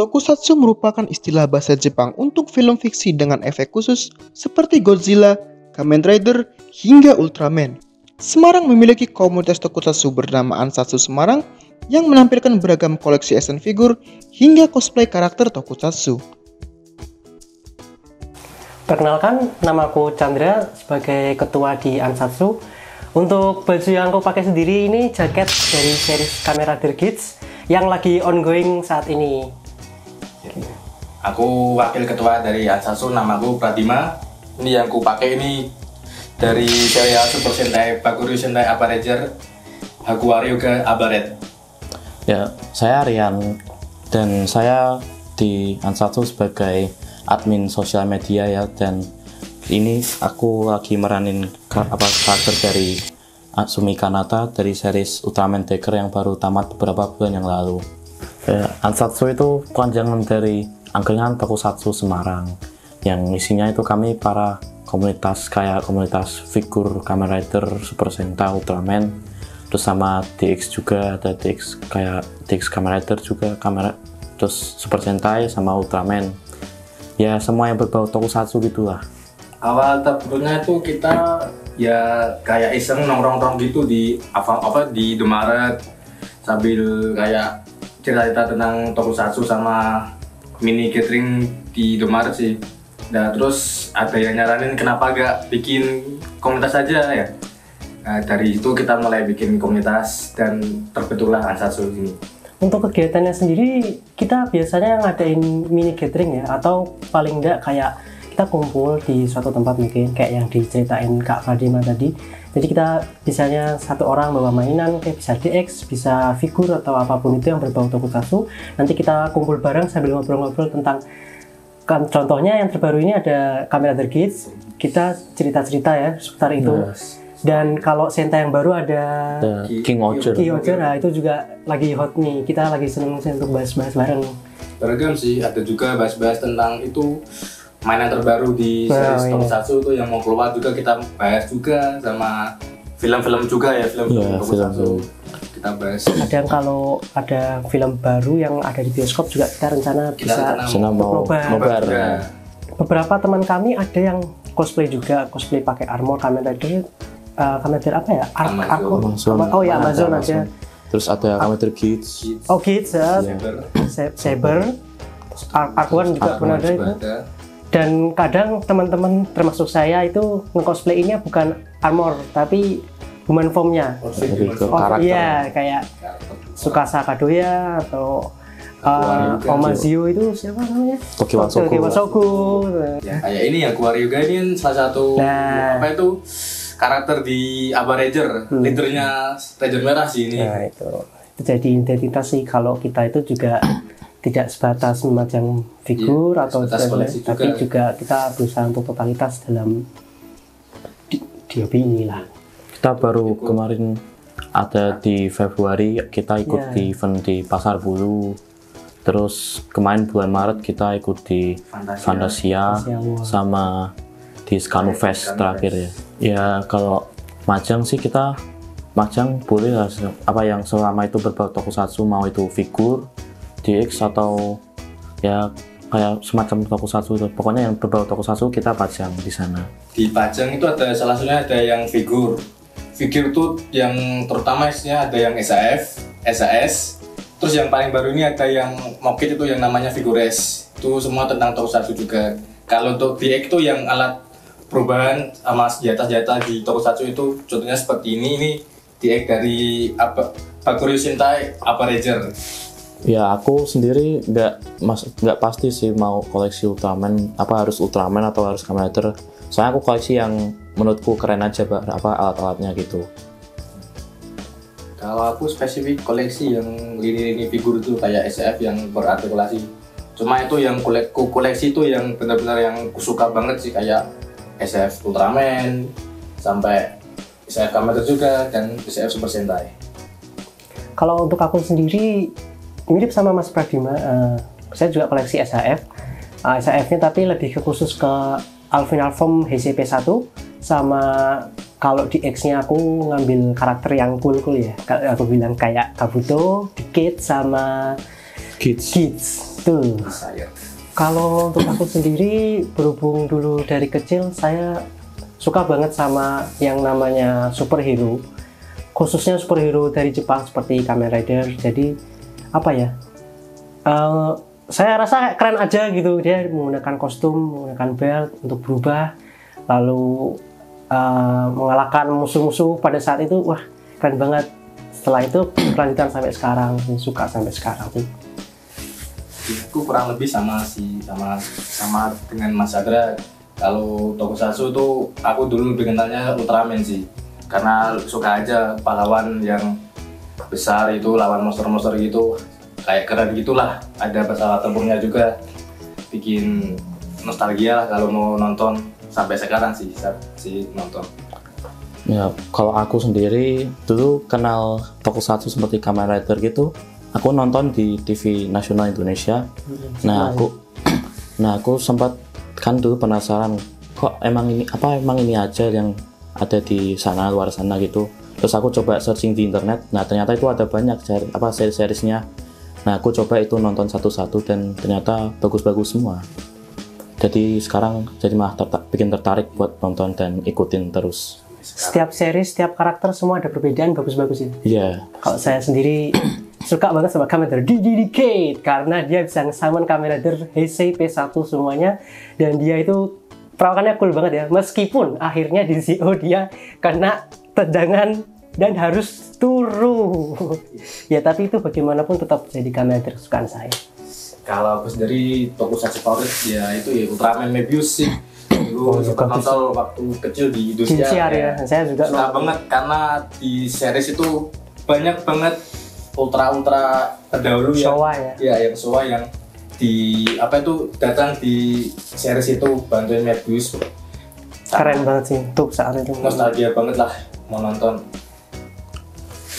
Tokusatsu merupakan istilah bahasa Jepang untuk film fiksi dengan efek khusus seperti Godzilla, Kamen Rider, hingga Ultraman. Semarang memiliki komunitas tokusatsu bernama Ansatsu Semarang yang menampilkan beragam koleksi action figure hingga cosplay karakter tokusatsu. Perkenalkan, namaku Chandra sebagai ketua di Ansatsu. Untuk baju yang aku pakai sendiri ini jaket dari series Kamen Rider Kids yang lagi ongoing saat ini. Aku wakil ketua dari Ansatsu, namaku Pradima. Ini yang ku pakai ini dari serial Super Sentai Bakuryu Sentai Aba Ranger Hakuwaryuga Aba Red. Ya, saya Rian dan saya di Ansatsu sebagai admin sosial media ya, dan ini aku lagi meranin karakter dari Atsumi Kanata dari series Ultraman Tiger yang baru tamat beberapa bulan yang lalu. Ansatsu itu kepanjangan dari angkringan Tokusatsu Semarang, yang isinya itu kami para komunitas kayak komunitas figur Kamen Rider, Super Sentai, Ultraman, terus sama DX juga, ada DX kayak DX Kamen Rider juga, terus Super Sentai sama Ultraman. Ya semua yang berbau Tokusatsu gitulah. Awal terbentuknya itu kita ya kayak iseng nongkrong gitu di di Indomaret sambil kayak cerita-cerita tentang Tokusatsu sama mini gathering di Indomaret sih. Nah terus ada yang nyaranin kenapa gak bikin komunitas aja ya. Nah, dari itu kita mulai bikin komunitas dan terbentuklah Ansatsu ini. Untuk kegiatannya sendiri kita biasanya ngadain mini gathering ya, atau paling enggak kayak kita kumpul di suatu tempat mungkin kayak yang diceritain Kak Fadima tadi. Jadi kita misalnya satu orang bawa mainan kayak bisa DX, bisa figur atau apapun itu yang berbau Tokusatsu. Nanti kita kumpul bareng sambil ngobrol-ngobrol tentang, kan contohnya yang terbaru ini ada Kamen Rider Kids. Kita cerita-cerita ya seputar itu. Yes. Dan kalau Sentai yang baru ada King Oger. Nah itu juga lagi hot nih. Kita lagi seneng untuk bahas-bahas bareng. Beragam sih, ada juga bahas-bahas tentang itu mainan terbaru di series Tokusatsu itu yang mau keluar juga kita bahas juga, sama film-film juga ya, film-film Tokusatsu kita bahas. Kadang kalau ada film baru yang ada di bioskop juga kita rencana bisa nobar. Beberapa teman kami ada yang cosplay juga, cosplay pakai armor Kamen Rider. Kamen Rider apa ya? Amazon. Oh ya, Amazon aja. Terus ada Kamen Rider Kids. Oh Kids ya. Saber. Arc-One juga pernah ada itu. Dan kadang teman-teman termasuk saya itu nge-cosplayinnya bukan armor tapi human formnya. Iya, kayak Tsukasa Kadoya atau Omazio itu siapa namanya? Tokiwasoku. Ya, kayak ini ya, Hakuwaryuga ini salah satu karakter di Aba Ranger, leadernya Ranger Merah sih ini. Nah itu jadi identitas sih, kalau kita itu juga tidak sebatas memajang figur atau tapi juga kita berusaha untuk totalitas dalam di hobi inilah. Kita baru kemarin ada di Februari kita ikut di event di Pasar Bulu. Terus kemarin bulan Maret kita ikut di Fantasia sama di Skanu Fest terakhir ya. Ya kalau majang sih kita majang boleh lah, apa yang selama itu berbau Tokusatsu, mau itu figur, DX atau ya kayak semacam Tokusatsu itu. Pokoknya yang berbau Tokusatsu kita pajang di sana. Di pajang itu ada salah satunya ada yang figur. Figur itu yang terutama isinya ada yang SAS, terus yang paling baru ini ada yang Mokit itu yang namanya Figures. Itu semua tentang Tokusatsu juga. Kalau untuk DX itu yang alat perubahan sama senjata-senjata di Tokusatsu itu contohnya seperti ini DX dari Bakuryu Sentai Aba Ranger. Ya aku sendiri nggak pasti sih mau koleksi Ultraman, apa harus Ultraman atau harus Kamen Rider. Soalnya aku koleksi yang menurutku keren aja, alat-alatnya gitu. Kalau aku spesifik koleksi yang lini-lini figur itu kayak SF yang berartikulasi. Cuma itu yang koleksi itu yang benar-benar yang kusuka banget sih, kayak SF Ultraman sampai SF Kamen Rider juga dan SF Super Sentai. Kalau untuk aku sendiri mirip sama Mas Pradima, saya juga koleksi SHF. SHF-nya tapi lebih khusus ke Final Form HCP1 sama kalau di X-nya aku ngambil karakter yang cool ya. Kalau aku bilang kayak Kabuto, Kids sama Kids. Betul. Saya. Kalau untuk aku sendiri, berhubung dulu dari kecil saya suka banget sama yang namanya superhero, khususnya superhero dari Jepang seperti Kamen Rider. Jadi apa ya, saya rasa kayak keren aja gitu, dia menggunakan kostum, menggunakan belt untuk berubah, lalu mengalahkan musuh-musuh pada saat itu. Wah, keren banget. Setelah itu kelanjutan sampai sekarang, suka sampai sekarang sih. Aku kurang lebih sama dengan Mas Adra. Kalau Tokusatsu tuh aku dulu lebih kenalnya Ultraman sih, karena suka aja pahlawan yang besar itu lawan monster-monster gitu, kayak keren gitulah. Ada pesawat tempurnya juga, bikin nostalgia lah kalau mau nonton. Sampai sekarang sih nonton. Ya, kalau aku sendiri dulu kenal Tokusatsu seperti Kamen Rider gitu, aku nonton di TV Nasional Indonesia. Nah aku sempat kan dulu penasaran, kok emang ini aja yang ada di sana, luar sana gitu. Terus aku coba searching di internet. Nah ternyata itu ada banyak seri-seriesnya. Nah aku coba itu nonton satu-satu dan ternyata bagus-bagus semua. Jadi sekarang malah bikin tertarik buat nonton dan ikutin terus. Setiap seri, setiap karakter semua ada perbedaan, bagus-bagus itu. Iya. Kalau saya sendiri suka banget sama Kamen Rider Decade karena dia bisa nge-summon Kamen Rider Heisei P1 semuanya, dan dia itu perawakannya cool banget ya, meskipun akhirnya di ZO dia kena tendangan dan harus turun. Ya tapi itu bagaimanapun tetap jadi Kamen Rider kesukaan saya. Kalau aku sendiri Tokusatsu favorit ya itu ya Ultraman Mebius sih. Dulu sempat nonton waktu kecil di Indosiar ya. Saya juga suka banget karena di series itu banyak banget ultra terdahulu yang Showa yang di datang di series itu bantuin Mebius. Keren banget sih untuk saat itu. Nostalgia banget lah mau nonton.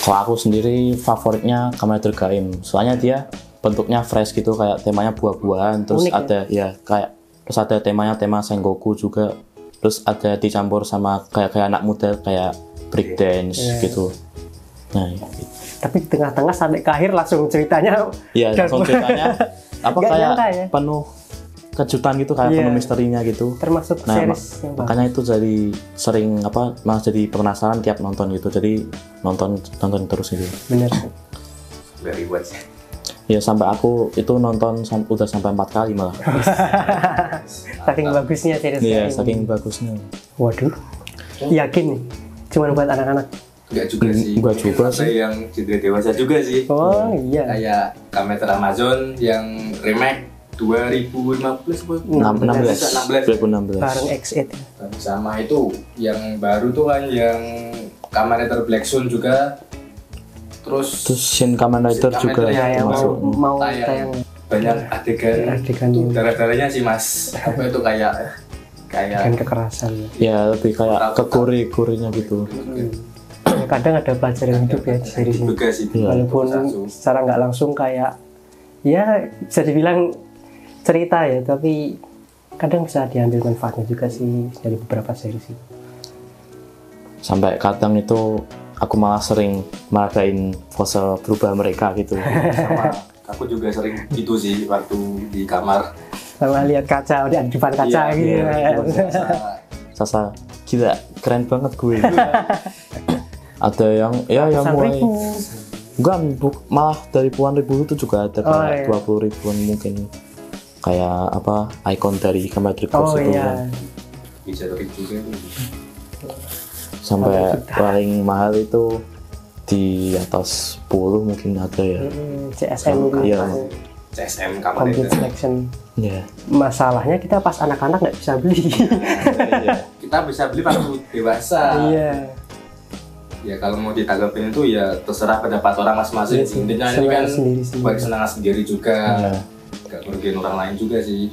Kalau aku sendiri favoritnya Kamen Rider Gaim, soalnya dia bentuknya fresh gitu, kayak temanya buah-buahan, terus unik, ada terus ada tema Sengoku juga, terus ada dicampur sama kayak anak muda kayak breakdance gitu. Nah, gitu. Tapi di tengah-tengah sampai ke akhir langsung ceritanya. Iya, langsung ceritanya kayak penuh kejutan gitu, kayak penuh misterinya gitu. Termasuk series yang makanya itu jadi sering malah jadi penasaran tiap nonton gitu. Jadi nonton terus gitu. Bener. Very watch. Ya sampai aku itu nonton udah sampai 4 kali malah. Saking bagusnya seriesnya. Iya, saking bagusnya. Waduh. Yakin nih? Cuman buat anak-anak? Enggak juga sih. Enggak juga sih. Yang genre dewasa juga sih. Oh iya. Kayak Kamen Rider Amazon yang remake 2016. Bareng X8. Sama itu yang baru tuh kan yang Kamen Rider Black Sun juga. Terus Shin Kamen Rider juga yang masuk. mau tayang. Banyak adegan darah-darahnya sih mas. Apa itu kayak kekerasan ya, lebih kayak kekuri-kurinya gitu. Kadang ada pelajaran hidup ya di seri ini. Walaupun secara nggak langsung kayak ya bisa dibilang cerita ya, tapi kadang bisa diambil manfaatnya juga sih dari beberapa seri sih. Sampai kadang itu aku malah sering meragain pose berubah mereka gitu. Sama aku juga sering gitu sih waktu di kamar. Sama lihat kaca, di depan kaca gitu. Sasa gila, keren banget gue. Ada yang mulai malah dari puluhan ribu itu juga ada kayak 20 ribuan mungkin, kayak ikon dari Kamen Rider Cross itu kan. Bisa dari juga itu. Sampai paling mahal itu di atas 10 mungkin ada ya. CSM CSM Complete Selection. Ya. Masalahnya kita pas anak-anak nggak bisa beli. Kita bisa beli waktu dewasa. Iya. Ya kalau mau ditanggapin itu ya terserah pendapat orang masing-masing. Intinya ini kan buat kesenangan sendiri juga. Gak merugikan orang lain juga sih.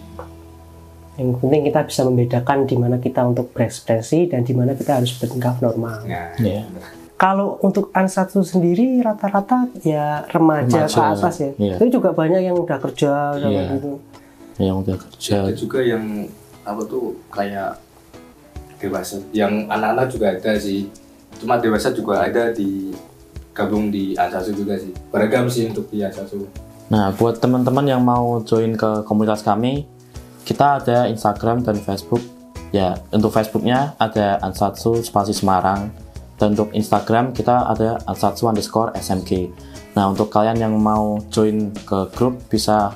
Yang penting kita bisa membedakan di mana kita untuk berekspresi dan di mana kita harus bertingkah normal. Kalau untuk Ansatsu sendiri rata-rata ya remaja ke atas ya. Itu juga banyak yang udah kerja gitu. Yang udah kerja. Ada juga yang kayak dewasa. Yang anak-anak juga ada sih. Cuma dewasa juga ada gabung di Ansatsu juga sih. Beragam sih untuk di Ansatsu. Nah, buat teman-teman yang mau join ke komunitas kami, kita ada Instagram dan Facebook. Ya, untuk Facebooknya ada Ansatsu Spasi Semarang, dan untuk Instagram kita ada Ansatsu_SMG. Nah, untuk kalian yang mau join ke grup bisa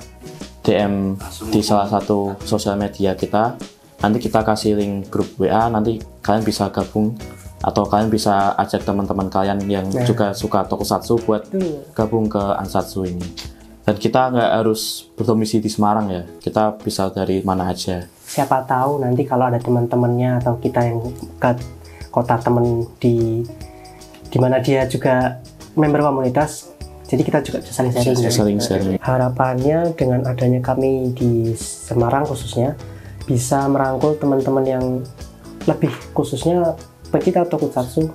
DM di salah satu sosial media kita. Nanti kita kasih link grup WA, nanti kalian bisa gabung atau kalian bisa ajak teman-teman kalian yang juga suka tokusatsu buat gabung ke Ansatsu ini. Dan kita nggak harus berdomisili di Semarang ya, kita bisa dari mana aja. Siapa tahu nanti kalau ada teman-temannya atau kita yang ke kota temen di mana dia juga member komunitas, jadi kita juga bisa saling-sharing. Harapannya dengan adanya kami di Semarang khususnya bisa merangkul teman-teman yang lebih khususnya pecinta tokusatsu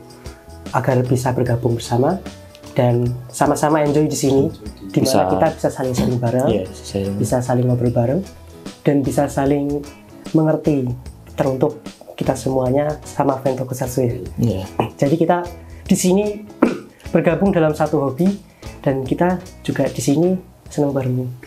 agar bisa bergabung bersama dan sama-sama enjoy di sini, di mana kita bisa saling bareng, bisa saling ngobrol bareng, dan bisa saling mengerti teruntuk kita semuanya sama fan tokusatsu ya. Jadi kita di sini bergabung dalam satu hobi dan kita juga di sini senang bareng.